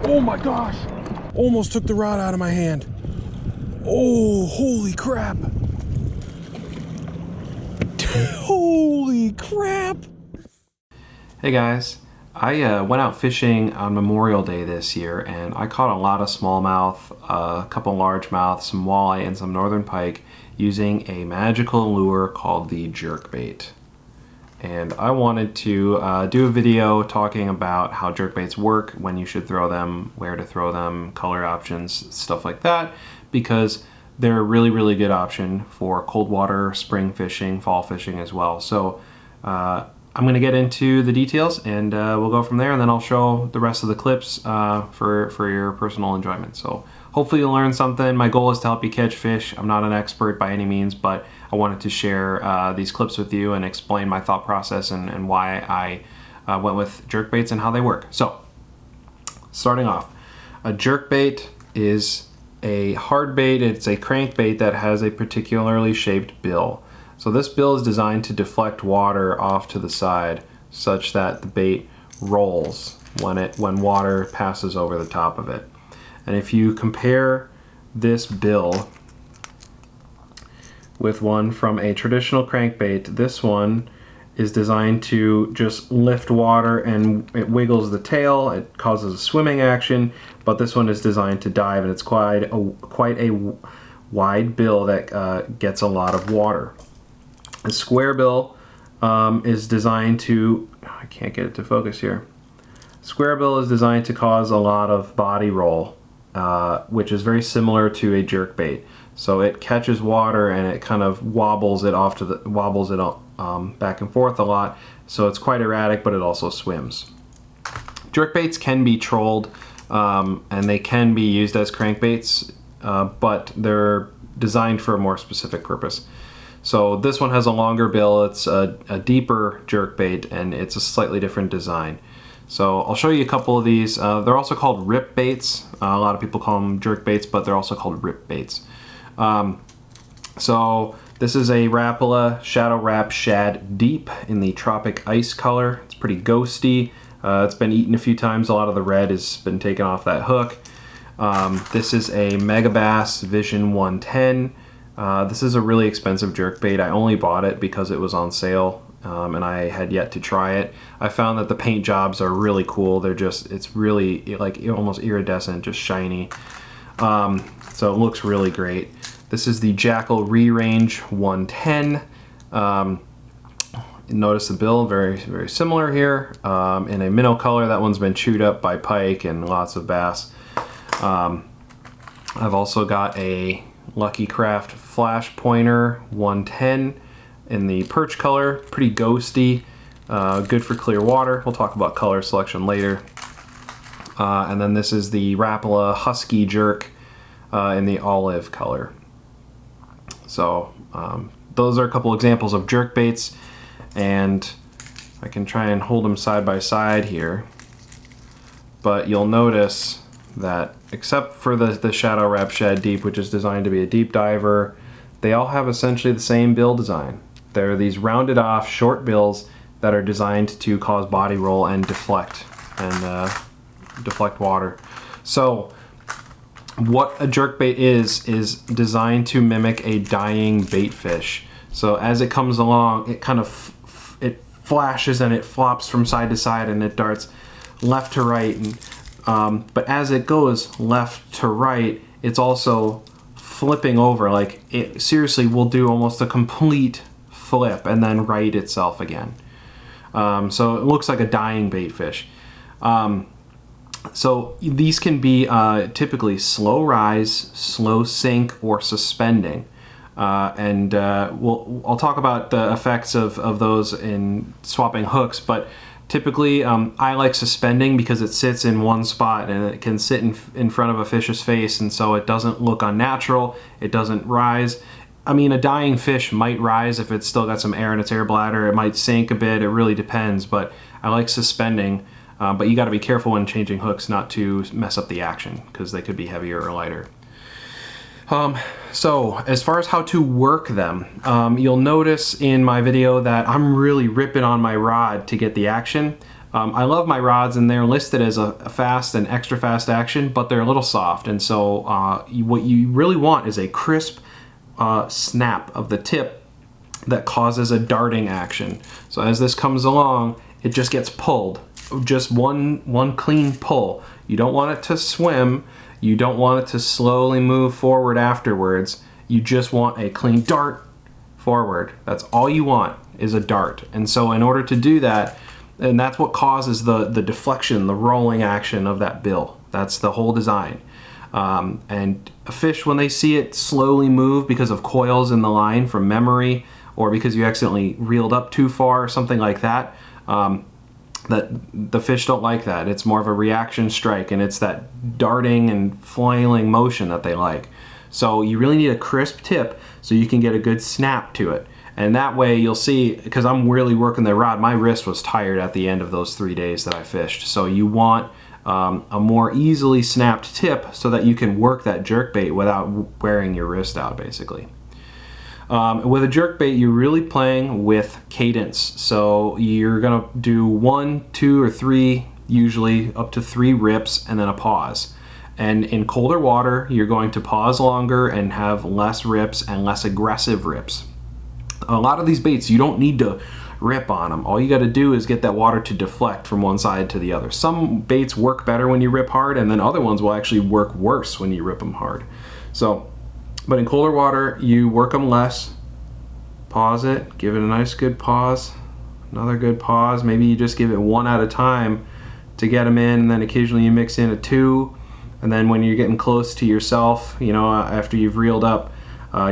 Oh my gosh! Almost took the rod out of my hand. Oh, holy crap! Holy crap! Hey guys, I went out fishing on Memorial Day this year and I caught a lot of smallmouth, a couple largemouth, some walleye, and some northern pike using a magical lure called the jerkbait. And I wanted to do a video talking about how jerkbaits work, when you should throw them, where to throw them, color options, stuff like that, because they're a really, really good option for cold water, spring fishing, fall fishing as well. So I'm going to get into the details and we'll go from there, and then I'll show the rest of the clips for your personal enjoyment. So hopefully you'll learn something. My goal is to help you catch fish. I'm not an expert by any means, but I wanted to share these clips with you and explain my thought process and why I went with jerkbaits and how they work. So starting off, a jerkbait is a hard bait. It's a crankbait that has a particularly shaped bill. So this bill is designed to deflect water off to the side such that the bait rolls when water passes over the top of it. And if you compare this bill with one from a traditional crankbait, this one is designed to just lift water and it wiggles the tail, it causes a swimming action, but this one is designed to dive, and it's quite a wide bill that gets a lot of water. The square bill is designed to, I can't get it to focus here. Square bill is designed to cause a lot of body roll, which is very similar to a jerkbait. So it catches water and it kind of wobbles it back and forth a lot. So it's quite erratic, but it also swims. Jerkbaits can be trolled and they can be used as crankbaits, but they're designed for a more specific purpose. So this one has a longer bill, it's a deeper jerkbait, and it's a slightly different design. So I'll show you a couple of these. They're also called rip baits. A lot of people call them jerkbaits, but they're also called rip baits. So this is a Rapala Shadow Rap Shad Deep in the Tropic Ice color. It's pretty ghosty. It's been eaten a few times. A lot of the red has been taken off that hook. This is a Megabass Vision 110. This is a really expensive jerkbait. I only bought it because it was on sale, and I had yet to try it. I found that the paint jobs are really cool. It's really like almost iridescent, just shiny. So it looks really great. This is the Jackal Re-Range 110. Notice the bill, very, very similar here. In a minnow color. That one's been chewed up by pike and lots of bass. I've also got a Lucky Craft Flash Pointer 110 in the perch color, pretty ghosty, good for clear water. We'll talk about color selection later. And then this is the Rapala Husky Jerk in the olive color. So those are a couple examples of jerk baits, and I can try and hold them side by side here, but you'll notice that except for the Shadow Rap Shad Deep, which is designed to be a deep diver, they all have essentially the same bill design. They're these rounded off short bills that are designed to cause body roll and deflect water. So what a jerkbait is designed to mimic a dying bait fish. So as it comes along, it kind of it flashes and it flops from side to side and it darts left to right, and but as it goes left to right, it's also flipping over. Like, it seriously will do almost a complete flip and then right itself again. So it looks like a dying bait fish. So these can be typically slow rise, slow sink, or suspending. I'll talk about the effects of those in swapping hooks, but typically I like suspending because it sits in one spot and it can sit in front of a fish's face, and so it doesn't look unnatural, it doesn't rise. I mean, a dying fish might rise if it's still got some air in its air bladder, it might sink a bit, it really depends, but I like suspending. But you got to be careful when changing hooks not to mess up the action, because they could be heavier or lighter. So as far as how to work them, you'll notice in my video that I'm really ripping on my rod to get the action. I love my rods, and they're listed as a fast and extra fast action, but they're a little soft. And so what you really want is a crisp snap of the tip that causes a darting action. So as this comes along, it just gets pulled. Just one clean pull. You don't want it to swim. You don't want it to slowly move forward afterwards. You just want a clean dart forward. That's all you want, is a dart. And so in order to do that, and that's what causes the deflection, the rolling action of that bill. That's the whole design. And a fish, when they see it slowly move because of coils in the line from memory, or because you accidentally reeled up too far or something like that, that the fish don't like that. It's more of a reaction strike, and it's that darting and flailing motion that they like. So you really need a crisp tip so you can get a good snap to it. And that way you'll see, because I'm really working the rod, my wrist was tired at the end of those 3 days that I fished. So you want a more easily snapped tip so that you can work that jerkbait without wearing your wrist out, basically. With a jerkbait, you're really playing with cadence. So you're gonna do 1, 2, or 3, usually up to 3 rips, and then a pause. And in colder water, you're going to pause longer and have less rips and less aggressive rips. A lot of these baits, you don't need to rip on them. All you got to do is get that water to deflect from one side to the other. Some baits work better when you rip hard, and then other ones will actually work worse when you rip them hard. So, but in colder water, you work them less. Pause it, give it a nice good pause, another good pause. Maybe you just give it 1 at a time to get them in, and then occasionally you mix in a 2, and then when you're getting close to yourself, you know, after you've reeled up,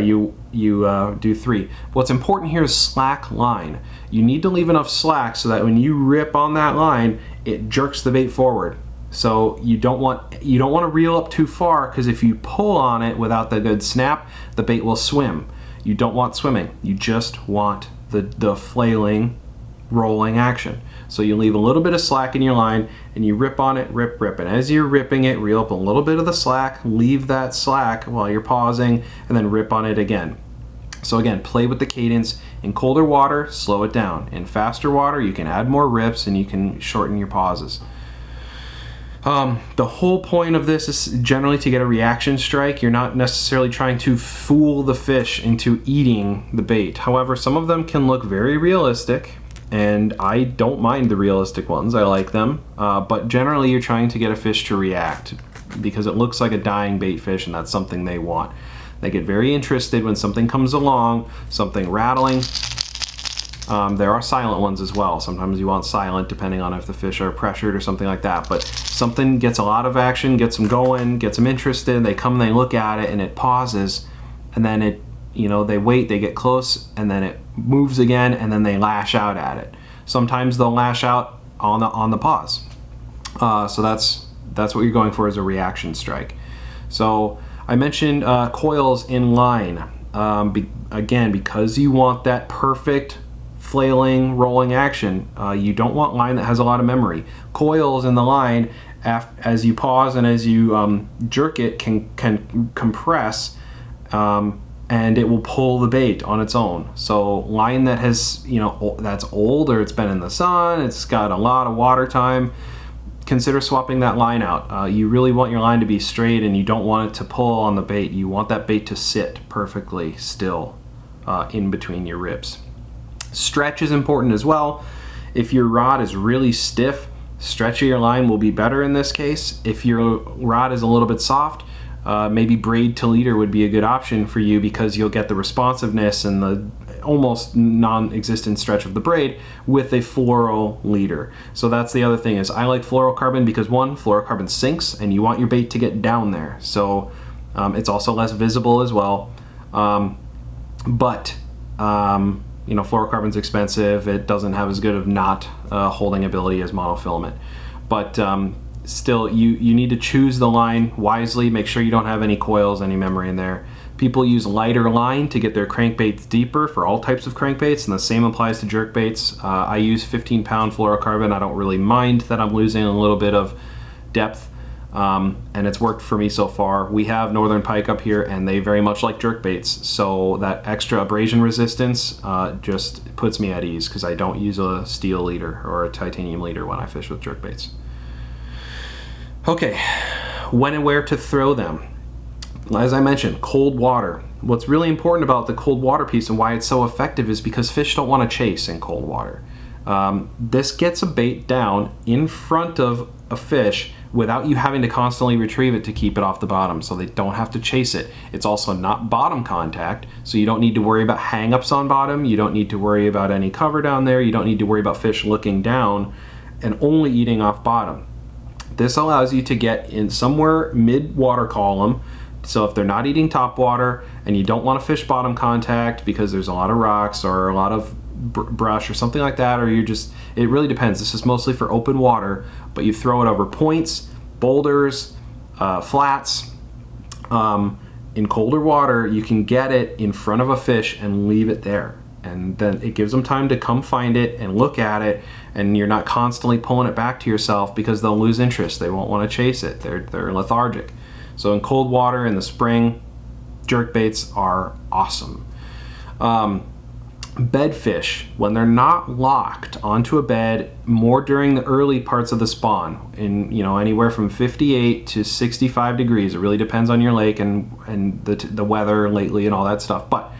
you do 3. What's important here is slack line. You need to leave enough slack so that when you rip on that line, it jerks the bait forward. So you don't want to reel up too far, because if you pull on it without the good snap, the bait will swim. You don't want swimming. You just want the flailing, rolling action. So you leave a little bit of slack in your line, and you rip on it, rip, rip. And as you're ripping it, reel up a little bit of the slack, leave that slack while you're pausing, and then rip on it again. So again, play with the cadence. In colder water, slow it down. In faster water, you can add more rips and you can shorten your pauses. The whole point of this is generally to get a reaction strike. You're not necessarily trying to fool the fish into eating the bait. However, some of them can look very realistic, and I don't mind the realistic ones. I like them, but generally you're trying to get a fish to react because it looks like a dying bait fish, and that's something they want. They get very interested when something comes along, something rattling. There are silent ones as well. Sometimes you want silent depending on if the fish are pressured or something like that, but something gets a lot of action, gets them going, gets them interested, they come and they look at it and it pauses, and then it, you know, they wait, they get close, and then it moves again, and then they lash out at it. Sometimes they'll lash out on the pause. So that's what you're going for, as a reaction strike. So I mentioned coils in line. Again, because you want that perfect flailing, rolling action, you don't want line that has a lot of memory. Coils in the line, as you pause and as you jerk it, can compress, and it will pull the bait on its own. So line that has, you know, that's old, or it's been in the sun, it's got a lot of water time, consider swapping that line out. You really want your line to be straight, and you don't want it to pull on the bait. You want that bait to sit perfectly still in between your ribs. Stretch is important as well. If your rod is really stiff, stretch of your line will be better in this case. If your rod is a little bit soft, maybe braid to leader would be a good option for you, because you'll get the responsiveness and the almost non-existent stretch of the braid with a fluoro leader. So that's the other thing, is I like fluorocarbon because, one, fluorocarbon sinks and you want your bait to get down there. So it's also less visible as well. You know, fluorocarbon's expensive. It doesn't have as good of knot holding ability as monofilament. But still, you need to choose the line wisely. Make sure you don't have any coils, any memory in there. People use lighter line to get their crankbaits deeper for all types of crankbaits, and the same applies to jerkbaits. I use 15-pound fluorocarbon. I don't really mind that I'm losing a little bit of depth. and it's worked for me so far. We have northern pike up here, and they very much like jerkbaits, so that extra abrasion resistance just puts me at ease because I don't use a steel leader or a titanium leader when I fish with jerkbaits. Okay, when and where to throw them. As I mentioned, cold water. What's really important about the cold water piece and why it's so effective is because fish don't want to chase in cold water. This gets a bait down in front of a fish without you having to constantly retrieve it to keep it off the bottom, so they don't have to chase it. It's also not bottom contact, so you don't need to worry about hang-ups on bottom. You don't need to worry about any cover down there. You don't need to worry about fish looking down and only eating off bottom. This allows you to get in somewhere mid-water column. So if they're not eating top water and you don't want to fish bottom contact because there's a lot of rocks or a lot of brush or something like that, or it really depends. This is mostly for open water, but you throw it over points, boulders, flats. In colder water, you can get it in front of a fish and leave it there. And then it gives them time to come find it and look at it, and you're not constantly pulling it back to yourself because they'll lose interest. They won't want to chase it. They're lethargic. So in cold water in the spring, jerkbaits are awesome. Bedfish, when they're not locked onto a bed, more during the early parts of the spawn, in anywhere from 58 to 65 degrees. It really depends on your lake and the weather lately and all that stuff. But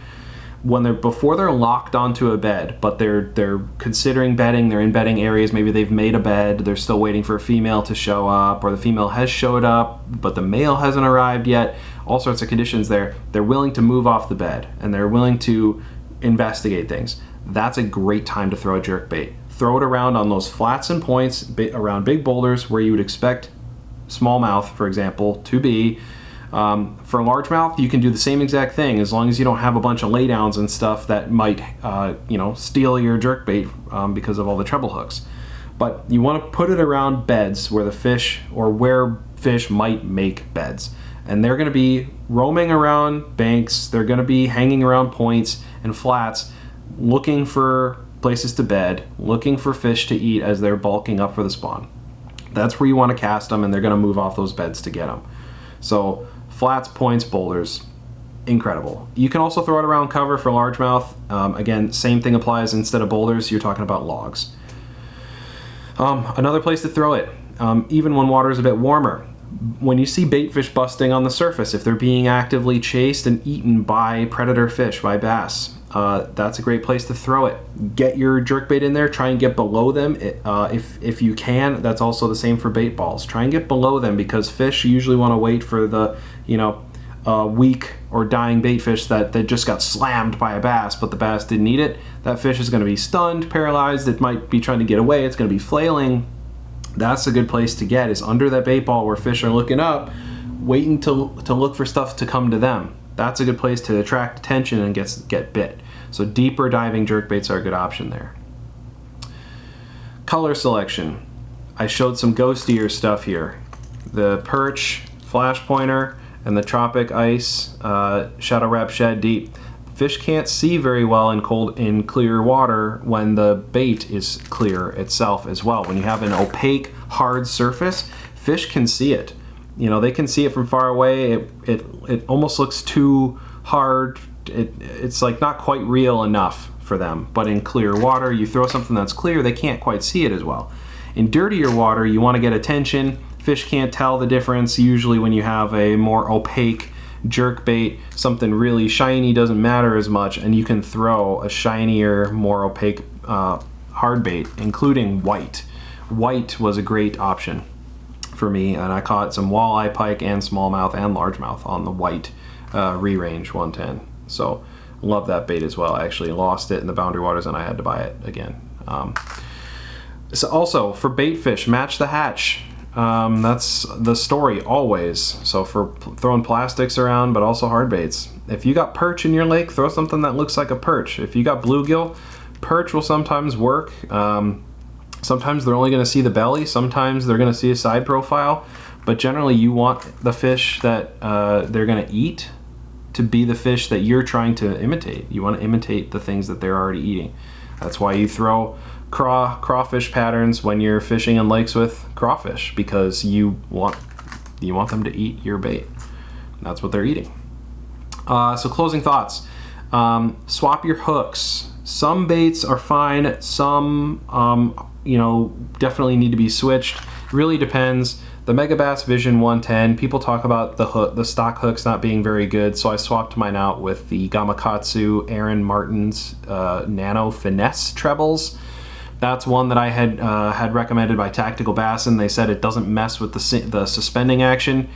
before they're locked onto a bed, but they're considering bedding, they're in bedding areas, maybe they've made a bed, they're still waiting for a female to show up, or the female has showed up, but the male hasn't arrived yet, all sorts of conditions there, they're willing to move off the bed, and they're willing to investigate things. That's a great time to throw a jerkbait. Throw it around on those flats and points, around big boulders where you would expect smallmouth, for example, to be. For largemouth, you can do the same exact thing as long as you don't have a bunch of laydowns and stuff that might, steal your jerkbait because of all the treble hooks. But you want to put it around beds where fish might make beds. And they're going to be roaming around banks, they're going to be hanging around points and flats, looking for places to bed, looking for fish to eat as they're bulking up for the spawn. That's where you want to cast them, and they're going to move off those beds to get them. So flats, points, boulders, incredible. You can also throw it around cover for largemouth. Again, same thing applies. Instead of boulders, you're talking about logs. Another place to throw it, even when water is a bit warmer. When you see bait fish busting on the surface, if they're being actively chased and eaten by predator fish, by bass, that's a great place to throw it. Get your jerkbait in there, try and get below them if you can. That's also the same for bait balls. Try and get below them because fish usually want to wait for the weak or dying bait fish that just got slammed by a bass, but the bass didn't eat it. That fish is going to be stunned, paralyzed, it might be trying to get away, it's going to be flailing. That's a good place to get, is under that bait ball where fish are looking up, waiting to look for stuff to come to them. That's a good place to attract attention and get bit. So deeper diving jerkbaits are a good option there. Color selection. I showed some ghostier stuff here. The perch, flash pointer, and the tropic ice shadow wrap shad deep. Fish can't see very well in clear water when the bait is clear itself as well. When you have an opaque, hard surface, fish can see it. They can see it from far away. It almost looks too hard. It's like not quite real enough for them. But in clear water, you throw something that's clear, they can't quite see it as well. In dirtier water, you want to get attention. Fish can't tell the difference usually when you have a more opaque jerkbait. Something really shiny doesn't matter as much, and you can throw a shinier, more opaque hard bait, including white. White was a great option for me, and I caught some walleye, pike, and smallmouth and largemouth on the white re-range 110. So love that bait as well. I actually lost it in the boundary waters and I had to buy it again. So also for bait fish, match the hatch. That's the story always. So for throwing plastics around, but also hard baits. If you got perch in your lake, throw something that looks like a perch. If you got bluegill, perch will sometimes work. Sometimes they're only going to see the belly. Sometimes they're going to see a side profile. But generally you want the fish that they're going to eat to be the fish that you're trying to imitate. You want to imitate the things that they're already eating. That's why you throw crawfish patterns when you're fishing in lakes with crawfish, because you want You want them to eat your bait. That's what they're eating. So closing thoughts. Swap your hooks. Some baits are fine. Some, you know, definitely need to be switched. It really depends. The Megabass Vision 110, people talk about the stock hooks not being very good, so I swapped mine out with the Gamakatsu Aaron Martin's Nano Finesse trebles. That's one that I had recommended by Tactical Bass, and they said it doesn't mess with the suspending action.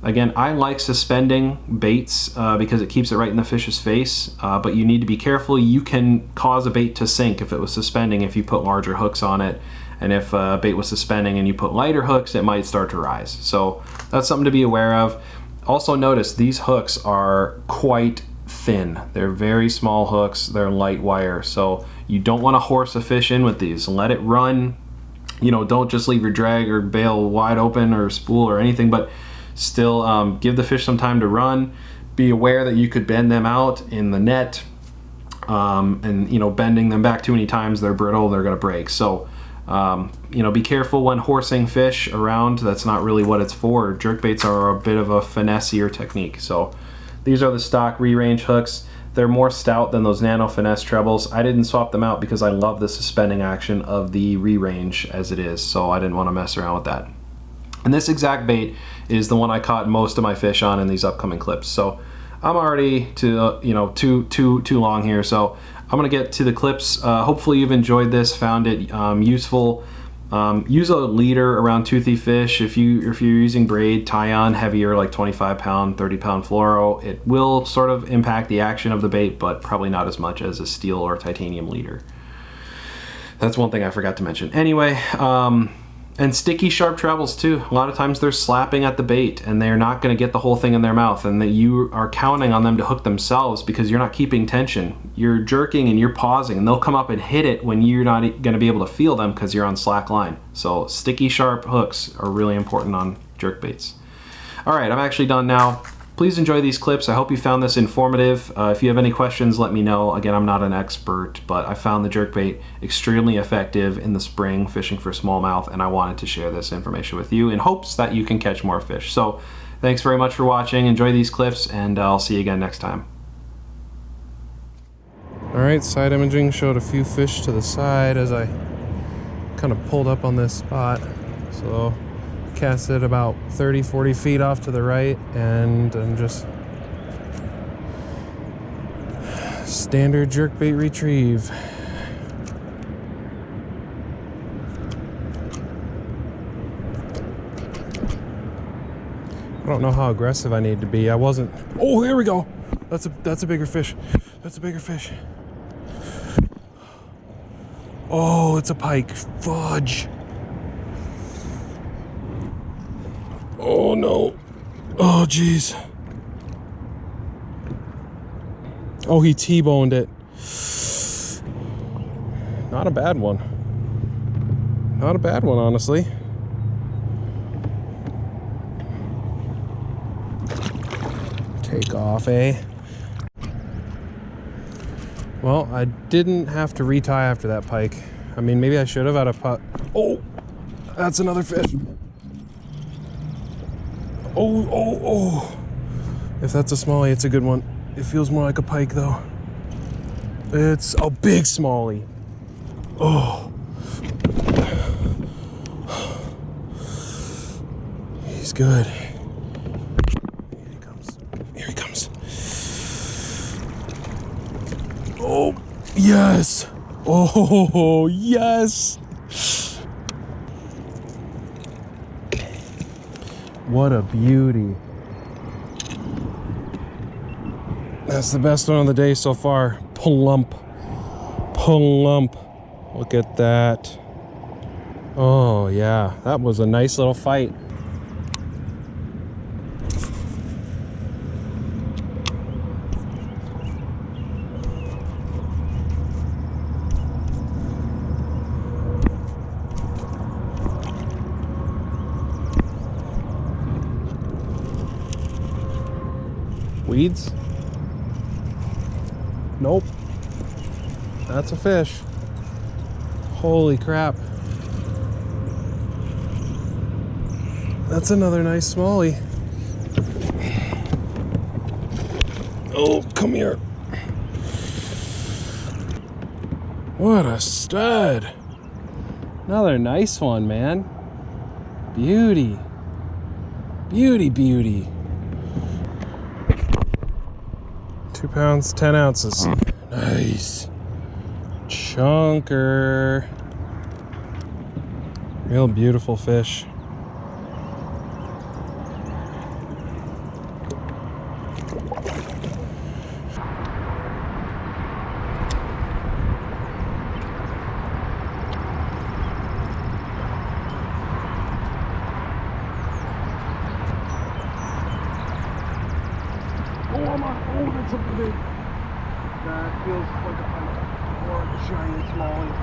Again, I like suspending baits because it keeps it right in the fish's face, but you need to be careful. You can cause a bait to sink if it was suspending if you put larger hooks on it. And if a bait was suspending and you put lighter hooks, it might start to rise. So that's something to be aware of. Also notice these hooks are quite thin. They're very small hooks. They're light wire. So you don't want to horse a fish in with these. Let it run. You know, don't just leave your drag or bail wide open or spool or anything, but still give the fish some time to run. Be aware that you could bend them out in the net. And, you know, bending them back too many times, they're brittle, they're going to break. So you know, be careful when horsing fish around. That's not really what it's for. Jerkbaits are a bit of a finessier technique. So these are the stock re-range hooks. They're more stout than those Nano Finesse trebles. I didn't swap them out because I love the suspending action of the re-range as it is, so I didn't want to mess around with that. And this exact bait is the one I caught most of my fish on in these upcoming clips. So I'm already to you know, too long here, so I'm gonna get to the clips. Hopefully you've enjoyed this, found it useful. Use a leader around toothy fish. If you're using braid, tie on heavier, like 25 pound, 30 pound fluoro. It will sort of impact the action of the bait, but probably not as much as a steel or titanium leader. That's one thing I forgot to mention. Anyway, and sticky sharp trebles too. A lot of times they're slapping at the bait and they're not going to get the whole thing in their mouth, and that you are counting on them to hook themselves because you're not keeping tension. You're jerking and you're pausing, and they'll come up and hit it when you're not going to be able to feel them because you're on slack line. So sticky sharp hooks are really important on jerk baits. All right, I'm actually done now. Please enjoy these clips. I hope you found this informative. If you have any questions, let me know. Again, I'm not an expert, but I found the jerkbait extremely effective in the spring fishing for smallmouth, and I wanted to share this information with you in hopes that you can catch more fish. So thanks very much for watching. Enjoy these clips, and I'll see you again next time. All right, side imaging showed a few fish to the side as I kind of pulled up on this spot. So cast it about 30-40 feet off to the right, and I'm just standard jerkbait retrieve. I don't know how aggressive I need to be. I wasn't. Oh, here we go. That's a bigger fish. That's a bigger fish. Oh, it's a pike. Fudge. Oh no. Oh geez. Oh, he T-boned it. Not a bad one. Not a bad one, honestly. Take off, eh? Well, I didn't have to retie after that pike. I mean, maybe I should have had a pot. Oh, that's another fish. Oh. If that's a smallie, it's a good one. It feels more like a pike though. It's a big smallie. Oh. He's good. Here he comes. Here he comes. Oh, yes. Oh, yes. What a beauty. That's the best one of the day so far. Plump. Plump. Look at that. Oh yeah, that was a nice little fight. Weeds? Nope. That's a fish. Holy crap. That's another nice smallie. Oh, come here. What a stud. Another nice one, man. Beauty. Beauty, beauty. 2 pounds, 10 ounces. Nice. Chunker. Real beautiful fish. Oh, that's something big. That feels like a more giant smallie.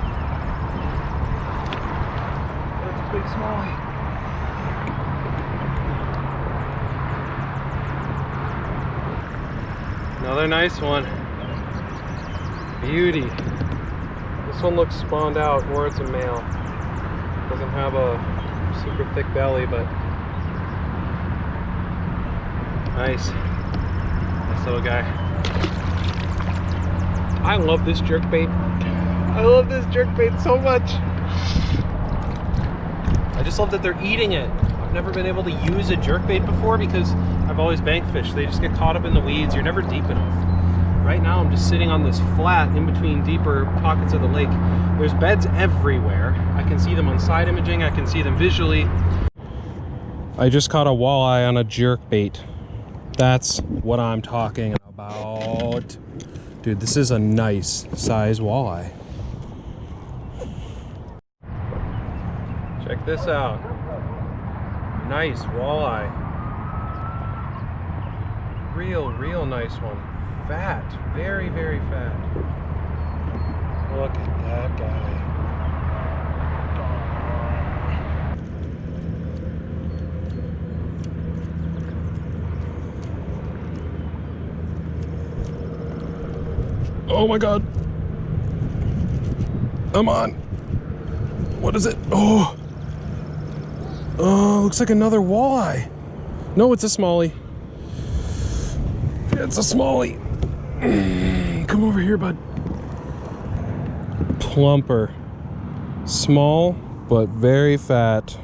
That's a big smallie. Another nice one. Beauty. This one looks spawned out, or it's a male. Doesn't have a super thick belly, but nice. Nice little guy. I love this jerkbait. I love this jerkbait so much. I just love that they're eating it. I've never been able to use a jerkbait before because I've always bank fished. They just get caught up in the weeds. You're never deep enough. Right now I'm just sitting on this flat in between deeper pockets of the lake. There's beds everywhere. I can see them on side imaging. I can see them visually. I just caught a walleye on a jerkbait. That's what I'm talking about. Dude, this is a nice size walleye. Check this out. Nice walleye. Real nice one. Fat, very fat. Look at that guy. Oh my God. I'm on. What is it? Oh, looks like another walleye. No, it's a smallie. It's a smallie. Come over here, bud. Plumper. Small, but very fat.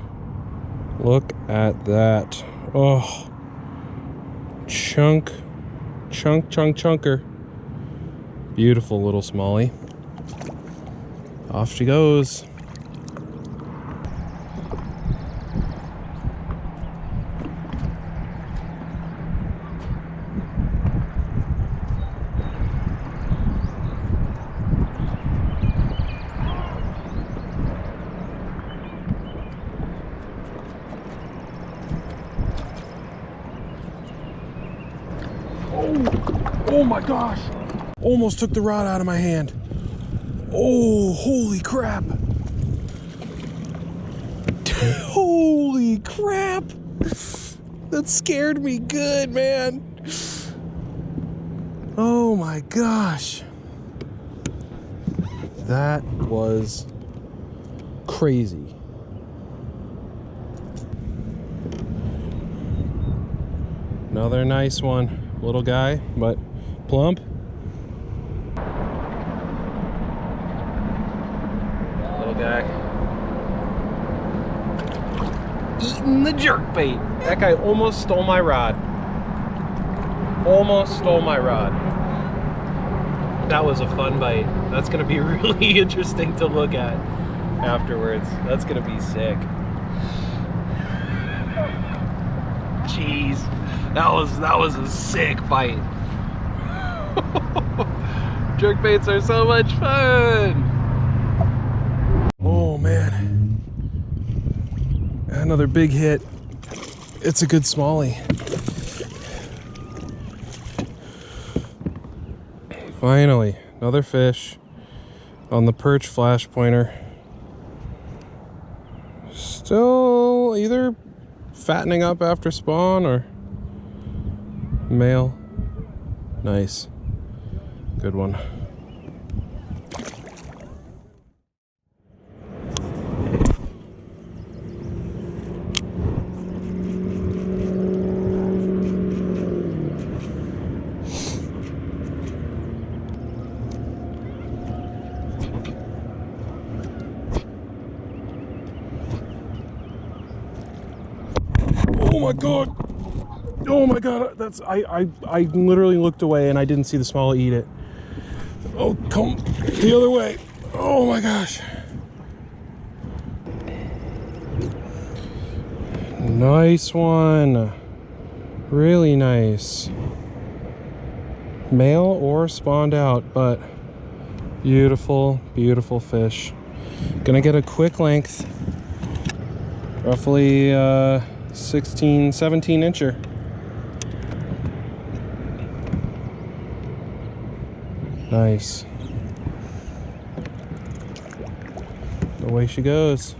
Look at that. Oh. Chunker. Beautiful little smallie. Off she goes. Oh my gosh! Almost took the rod out of my hand. Oh, holy crap! Holy crap! That scared me good, man. Oh my gosh. That was crazy. Another nice one. Little guy, but plump. Little guy. Eating the jerkbait. That guy almost stole my rod. Almost stole my rod. That was a fun bite. That's gonna be really interesting to look at afterwards. That's gonna be sick. Jeez. That was a sick bite. Jerkbaits are so much fun. Oh man. Another big hit. It's a good smallie. Finally, another fish on the perch flash pointer. Still either fattening up after spawn or male. Nice. Good one. Oh my god! Oh my god! That's I literally looked away and I didn't see the smallie eat it. Oh, come the other way! Oh my gosh! Nice one. Really nice. Male or spawned out, but beautiful, beautiful fish. Gonna get a quick length. Roughly 16, 17 incher. Nice. Away she goes.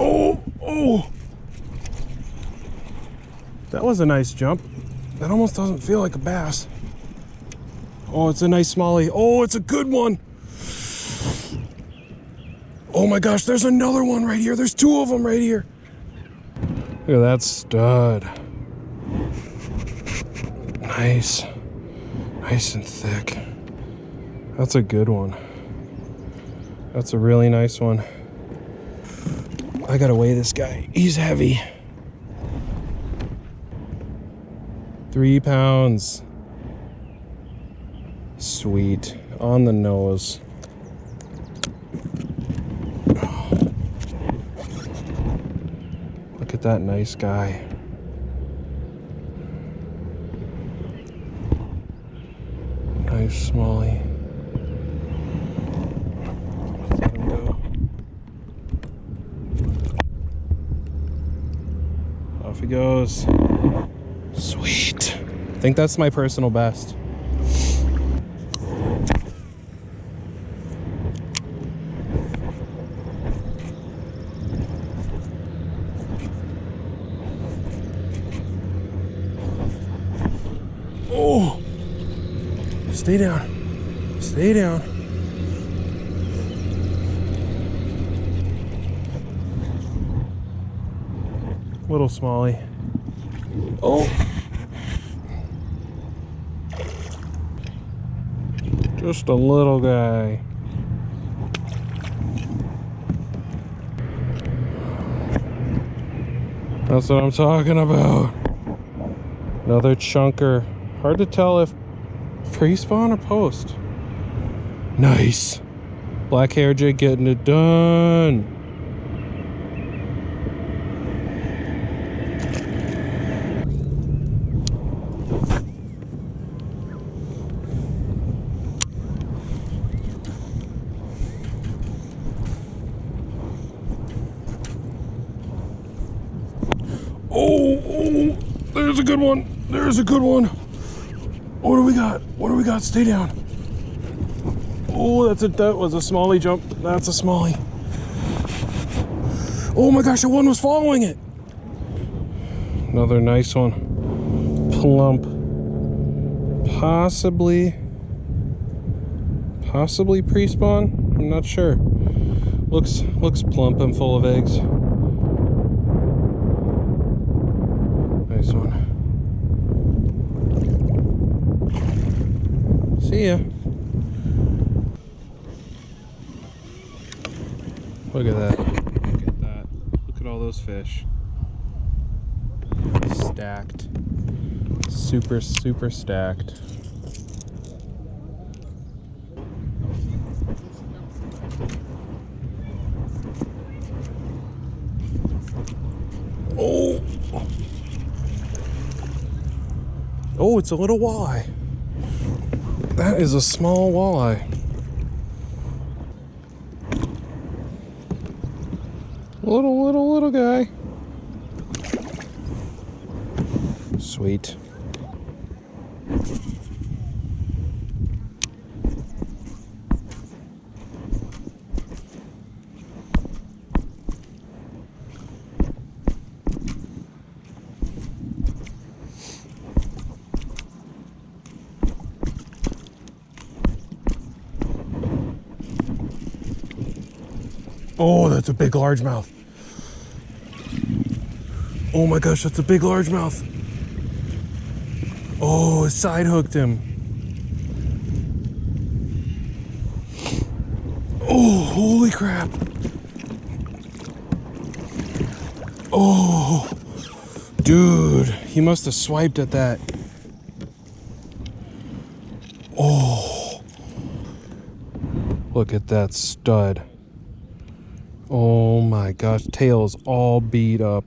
Oh! That was a nice jump. That almost doesn't feel like a bass. Oh, it's a nice smallie. Oh, it's a good one. Oh my gosh, there's another one right here. There's two of them right here. Look at that stud. Nice. Nice and thick. That's a good one. That's a really nice one. I gotta weigh this guy. He's heavy. 3 pounds. Sweet. On the nose. Look at that nice guy. Nice smallie. Let him go. Off he goes. Sweet. I think that's my personal best. Oh! Stay down. Stay down. Little smallie. Oh! Just a little guy. That's what I'm talking about. Another chunker. Hard to tell if pre-spawn or post. Nice. Black hair jig getting it done. Oh, there's a good one. There's a good one. What do we got? What do we got? Stay down. Oh, that was a smallie jump. That's a smallie. Oh my gosh, the one was following it. Another nice one. Plump. Possibly pre-spawn. I'm not sure. Looks plump and full of eggs. Nice one. See ya. Look at that. Look at that. Look at all those fish. Stacked. Super, super stacked. Oh! Oh, it's a little walleye. That is a small walleye. Little guy. Sweet. Oh, that's a big largemouth. Oh my gosh, that's a big largemouth. Oh, it side hooked him. Oh, holy crap. Oh, dude, he must have swiped at that. Oh, look at that stud. Oh my gosh, tail is all beat up.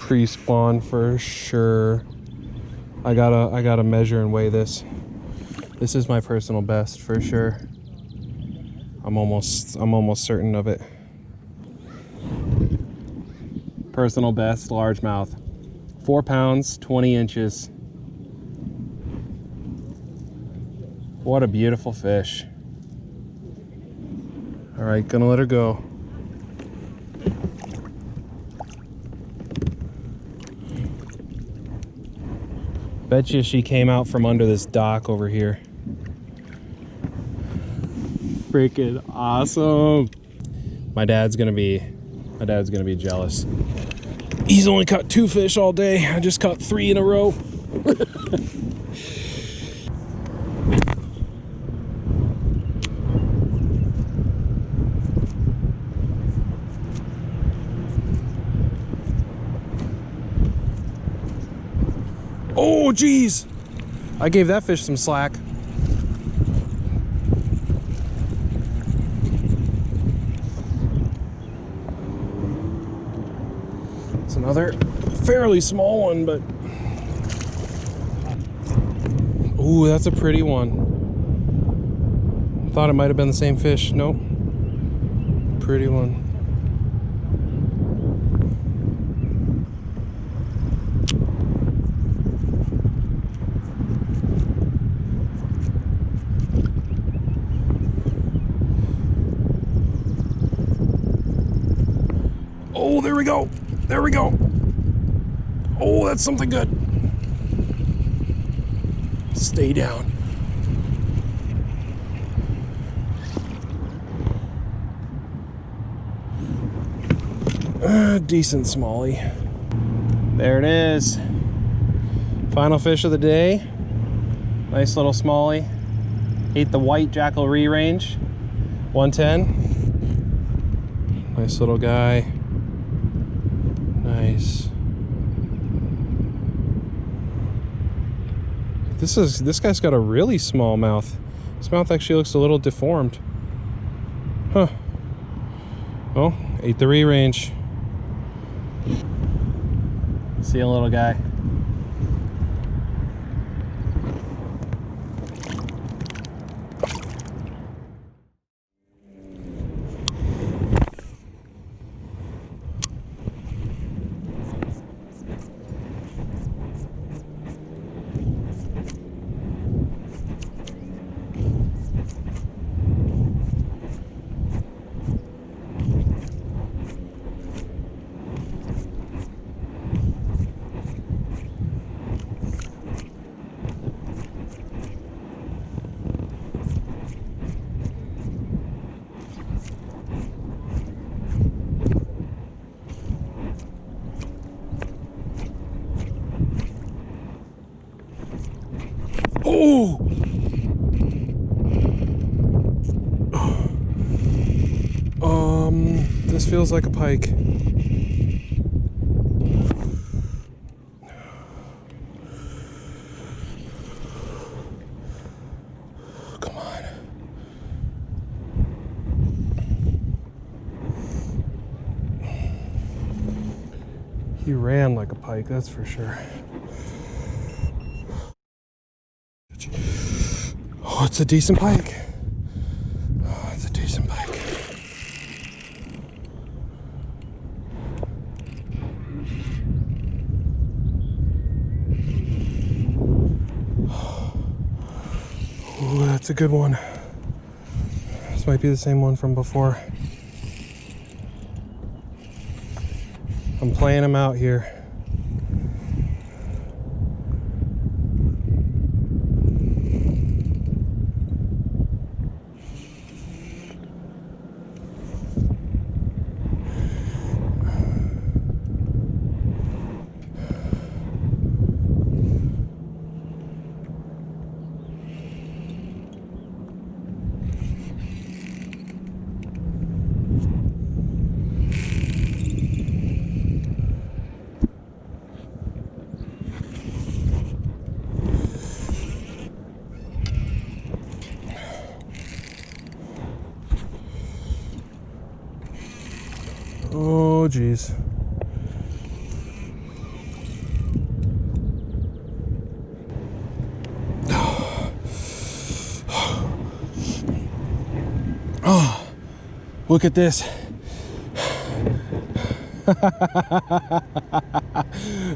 Pre-spawn for sure. I gotta measure and weigh this. This is my personal best for sure. I'm almost certain of it. Personal best largemouth. 4 pounds, 20 inches. What a beautiful fish. All right, gonna let her go. Bet you she came out from under this dock over here. Freaking awesome. My dad's gonna be jealous. He's only caught 2 fish all day. I just caught 3 in a row. Oh, geez. I gave that fish some slack. It's another fairly small one, but... Ooh, that's a pretty one. Thought it might have been the same fish. Nope. Pretty one. Oh, there we go. There we go. Oh, that's something good. Stay down. Decent smallie. There it is. Final fish of the day. Nice little smallie. Ate the white Jackal range. 110. Nice little guy. Nice. This guy's got a really small mouth. His mouth actually looks a little deformed. Huh. Oh, ate the range. See you, little guy. Oh! This feels like a pike. Come on. He ran like a pike, that's for sure. Oh, it's a decent pike. Oh, it's a decent pike. Oh, that's a good one. This might be the same one from before. I'm playing him out here. Oh, geez. Oh, look at this.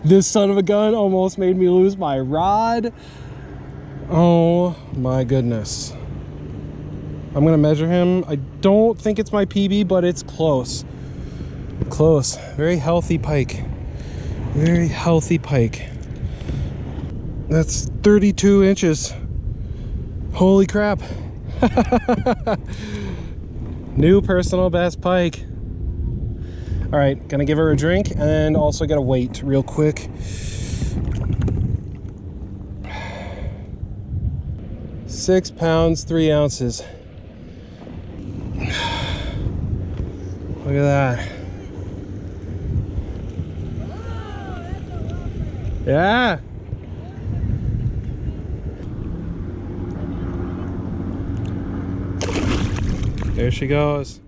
This son of a gun almost made me lose my rod. Oh my goodness. I'm gonna measure him. I don't think it's my PB, but it's close. Close. Very healthy pike. Very healthy pike. That's 32 inches. Holy crap. New personal best pike. All right, gonna give her a drink and also get a weight real quick. 6 pounds, 3 ounces. Look at that. Yeah. There she goes.